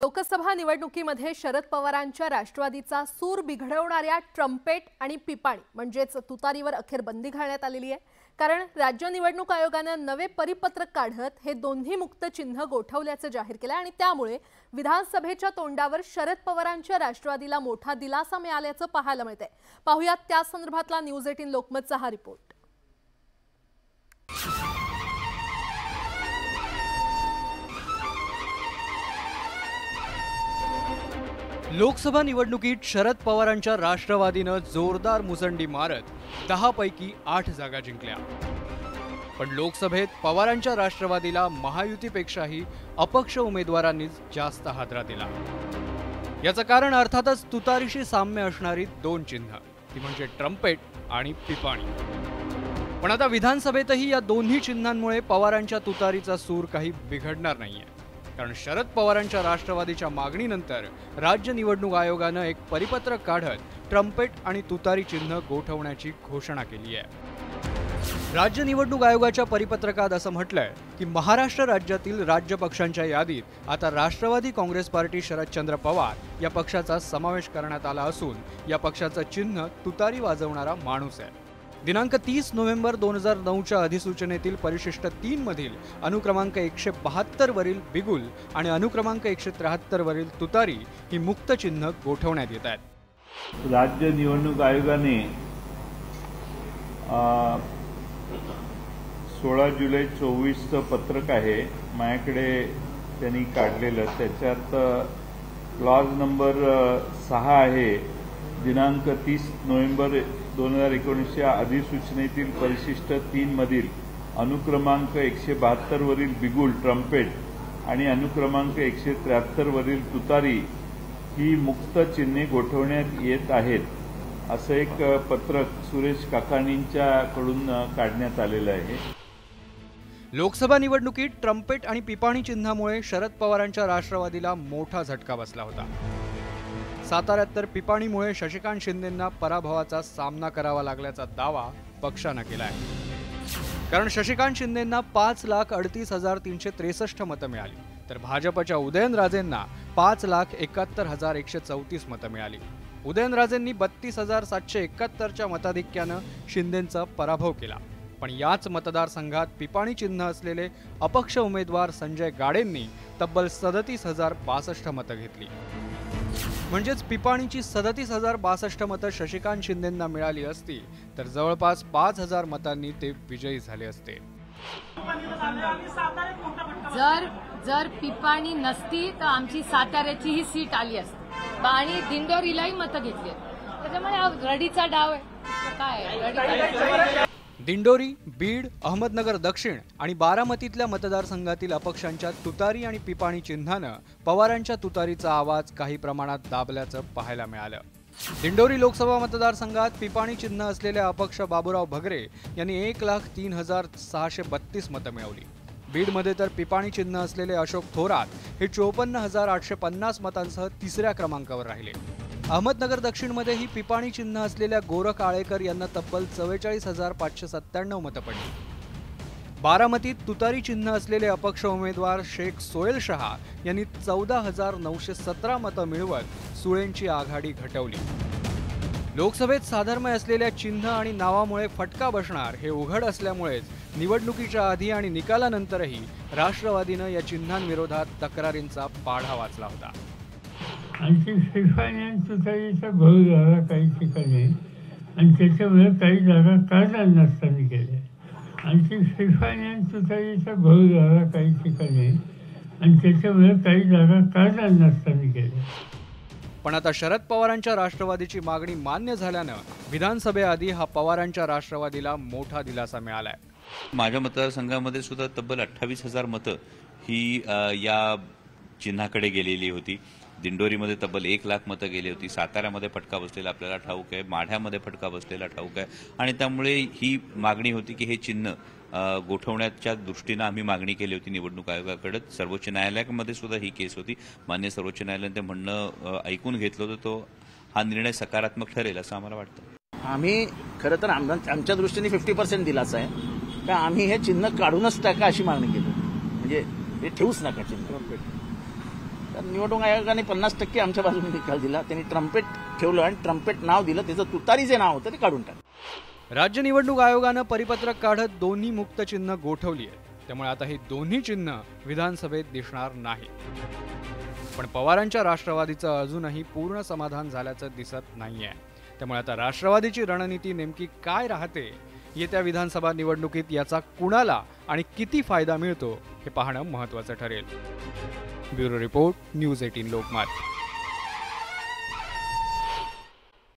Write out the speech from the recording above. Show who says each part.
Speaker 1: लोकसभा निवडणुकीमध्ये शरद पवारांच्या राष्ट्रवादीचा सूर बिघडवणाऱ्या ट्रम्पेट आणि पिपाणी म्हणजेच तुतारीवर अखेर बंदी घालण्यात आलेली आहे। कारण राज्य निवडणूक आयोगाने नवे परिपत्रक काढत हे दोन्ही मुक्त चिन्ह गोठवल्याचे जाहीर केले आणि त्यामुळे विधानसभेच्या तोंडावर शरद पवारांच्या राष्ट्रवादीला मोठा दिलासा मिळाल्याचे पाहायला मिळते। पाहुयात त्या संदर्भातला न्यूज 18 लोकमतचा हा रिपोर्ट।
Speaker 2: लोकसभा निवडणुकीत शरद पवारांच्या राष्ट्रवादीने जोरदार मुसंडी मारत 10 पैकी 8 जागा जिंकल्या। पण लोकसभेत पवारांच्या राष्ट्रवादीला महायुतीपेक्षाही अपक्ष उमेदवारांनीच जास्त हादरा दिला। याचं कारण अर्थातच तुतारीशी साम्य असणारी दोन चिन्ह, ती म्हणजे ट्रम्पेट आणि पिपाणी। पण आता विधानसभेतही या दोन्ही चिन्हांमुळे पवारांच्या तुतारीचा सूर काही बिघडणार नाहीये। कारण शरद पवारांच्या राष्ट्रवादीच्या मागणीनंतर राज्य निवडणूक आयोगाने एक परिपत्रक काढत ट्रम्पेट आणि तुतारी चिन्ह गोठवण्याची घोषणा केली आहे। राज्य निवडणूक आयोगाच्या परिपत्रकात असं म्हटलंय की महाराष्ट्र राज्यातील राज्य पक्षांच्या यादीत आता राष्ट्रवादी काँग्रेस पार्टी शरदचंद्र पवार या पक्षाचा समावेश करण्यात आला असून या पक्षाचं चिन्ह तुतारी वाजवणारा माणूस आहे। दिनांक 30 नोव्हेंबर 2009च्या अधिसूचनेतील परिशिष्ट 3 मधील अनुक्रमांक 172 वरील बिगुल आणि अनुक्रमांक 173 वरील तुतारी ही मुक्त चिन्ह गोठवण्यात येत आहेत।
Speaker 3: राज्य निवडणूक आयोगाने 16 जुलै 24चं पत्रक आहे माझ्याकडे त्यांनी काढलेलं। त्याच्यात क्लॉज नंबर 6 आहे। दिनांक 30 नोव्हेंबर 2019च्या अधिसूचनेतील परिशिष्ट 3 मधील अनुक्रमांक 172 वरील बिगुल ट्रम्पेट आणि अनुक्रमांक 173 वरील तुतारी ही मुक्त चिन्हे गोठवण्यात येत आहेत, असं एक पत्रक सुरेश काकाणींच्याकडून काढण्यात आलेलं आहे।
Speaker 2: लोकसभा निवडणुकीत ट्रम्पेट आणि पिपाणी चिन्हामुळे शरद पवारांच्या राष्ट्रवादीला मोठा झटका बसला होता। साताऱ्यात तर पिपाणीमुळे शशिकांत शिंदेंना पराभवाचा सामना करावा लागल्याचा दावा पक्षाने केलाय। कारण शशिकांत शिंदेंना 5,38,363 मतं मिळाली, तर भाजपच्या उदयनराजेंना 5,71,134 मतं मिळाली। उदयनराजेंनी 32,771च्या मताधिक्याने शिंदेंचा पराभव केला। पण याच मतदारसंघात पिपाणी चिन्ह असलेले अपक्ष उमेदवार संजय गाडेंनी तब्बल 37,062 मतं घेतली। म्हणजेच पिपाणीची 37,062 मतं शशिकांत शिंदेंना मिळाली असती तर जवळपास 5,000 मतांनी ते विजयी झाले असते।
Speaker 4: जर पिपाणी नसती तर आमची साताऱ्याची ही सीट आली असती आणि दिंडोरीलाही मतं घेतली। त्याच्यामुळे रडीचा डाव आहे काय।
Speaker 2: दिंडोरी, बीड, अहमदनगर दक्षिण आणि बारामतीतल्या मतदारसंघातील अपक्षांच्या तुतारी आणि पिपाणी चिन्हानं पवारांच्या तुतारीचा आवाज काही प्रमाणात दाबल्याचं पाहायला मिळालं। दिंडोरी लोकसभा मतदारसंघात पिपाणी चिन्ह असलेल्या अपक्ष बाबूराव भगरे यांनी 1,03,632 मतं मिळवली। बीडमध्ये तर पिपाणी चिन्ह असलेले अशोक थोरात हे 54,850 मतांसह तिसऱ्या क्रमांकावर राहिले। अहमदनगर दक्षिणमध्ये ही पिपाणी चिन्ह असलेल्या गोरख आळेकर यांना तब्बल 44,597 मतं पडली। बारामतीत तुतारी चिन्ह असलेले अपक्ष उमेदवार शेख सोहेल शहा यांनी 14,917 मतं मिळवत सुळेंची आघाडी घटवली। लोकसभेत साधर्म्य असलेल्या चिन्ह आणि नावामुळे फटका बसणार हे उघड असल्यामुळेच निवडणुकीच्या आधी आणि निकालानंतरही राष्ट्रवादीने या चिन्हांविरोधात तक्रारींचा पाढा वाचला होता।
Speaker 5: आणखी पिपाणी आणि तुतारीचा भाऊ झाला काही ठिकाणी आणि त्याच्यामुळे काही जागा काढल्या नसताना गेल्या। आणखी पिपाणी आणि तुतारीचा भाऊ झाला काही ठिकाणी आणि त्याच्यामुळे काही जागा काढल्या नसताना गेल्या।
Speaker 2: पण आता शरद पवारांच्या राष्ट्रवादीची मागणी मान्य झाल्यानं विधानसभेआधी हा पवारांच्या राष्ट्रवादीला मोठा दिलासा मिळालाय।
Speaker 6: माझ्या मतदारसंघामध्ये सुद्धा तब्बल 28,000 मतं ही या चिन्हाकडे गेलेली होती। दिंडोरीमध्ये तब्बल 1,00,000 मतं गेली होती। साताऱ्यामध्ये फटका बसलेला आपल्याला ठाऊक आहे, माढ्यामध्ये फटका बसलेला ठाऊक आहे आणि त्यामुळे ही मागणी होती की हे चिन्ह गोठवण्याच्या दृष्टीने आम्ही मागणी केली होती निवडणूक आयोगाकडे। सर्वोच्च न्यायालयामध्ये सुद्धा ही केस होती। मान्य सर्वोच्च न्यायालयाने ते म्हणणं ऐकून घेतलं होतं। तो हा निर्णय सकारात्मक ठरेल असं आम्हाला वाटतं।
Speaker 7: आम्ही खरं तर आमच्या दृष्टीने 50% दिलासा आहे का आम्ही हे चिन्ह काढूनच टाका अशी मागणी केली, म्हणजे हे ठेवूच नका चिन्ह। तर निवडणूक आयोगाने 50% आमच्या बाजूने निकाल दिला. त्यांनी ट्रम्पेट ठेवलं आणि ट्रम्पेट नाव दिलं, त्याचं तुतारी जे नाव होतं ते काढून टाकलं.
Speaker 2: राज्य निवडणूक आयोगानं परिपत्रक काढत दोन्ही मुक्त चिन्ह गोठवली आहे. त्यामुळे आता ही दोन्ही चिन्ह विधानसभेत दिसणार नाही. पण पवारांच्या राष्ट्रवादीचं अजूनही पूर्ण समाधान झाल्याचं दिसत नाहीये. त्यामुळे आता राष्ट्रवादीची रणनीती नेमकी काय राहते, येत्या विधानसभा निवडणुकीत याचा कुणाला आणि किती फायदा मिळतो हे पाहणं महत्त्वाचं ठरेल. Bureau report, news 18 Lokmat.